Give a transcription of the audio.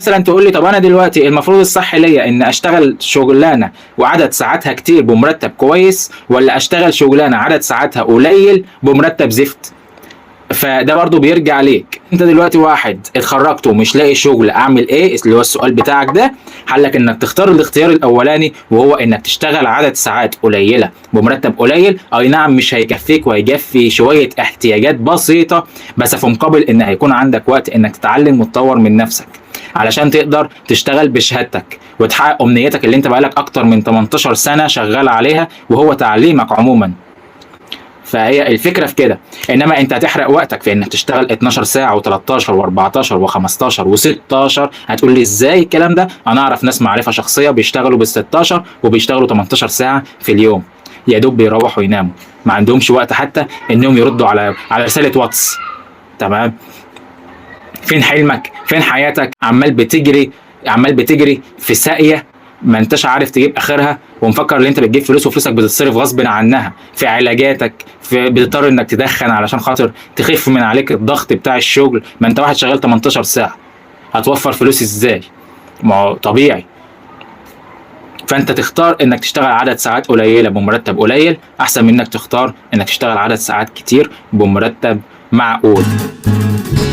مثلا تقول لي طب انا دلوقتي المفروض الصح ليا ان اشتغل شغلانه وعدد ساعاتها كتير بمرتب كويس، ولا اشتغل شغلانه عدد ساعاتها قليل بمرتب زفت؟ فده برضو بيرجع ليك انت. دلوقتي واحد اتخرجت ومش لاقي شغل، اعمل ايه؟ اللي هو السؤال بتاعك ده، حلك انك تختار الاختيار الاولاني، وهو انك تشتغل عدد ساعات قليله بمرتب قليل. اي نعم مش هيكفيك وهيكفي شويه احتياجات بسيطه، بس في مقابل ان هيكون عندك وقت انك تتعلم وتطور من نفسك علشان تقدر تشتغل بشهادتك وتحقق امنيتك اللي انت بقالك اكتر من 18 سنه شغال عليها، وهو تعليمك عموما. فهي الفكره في كده. انما انت هتحرق وقتك في انك تشتغل 12 ساعه و13 و14 و15 و16. هتقول لي ازاي الكلام ده؟ انا اعرف ناس معرفه شخصيه بيشتغلوا بال 16 وبيشتغلوا 18 ساعه في اليوم، يا دوب بيروحوا يناموا، ما عندهمش وقت حتى انهم يردوا على رساله واتس. تمام؟ فين حلمك؟ فين حياتك؟ عمال بتجري في ساقيه ما انتش عارف تجيب اخرها، ومفكر ان انت بتجيب فلوس وفلوسك بتتصرف غصب عنها في علاجاتك، في بتضطر انك تدخن علشان خاطر تخف من عليك الضغط بتاع الشغل. ما انت واحد شغال 18 ساعه، هتوفر فلوس ازاي؟ ما هو طبيعي. فانت تختار انك تشتغل عدد ساعات قليله بمرتب قليل احسن من انك تختار انك تشتغل عدد ساعات كتير بمرتب معقول.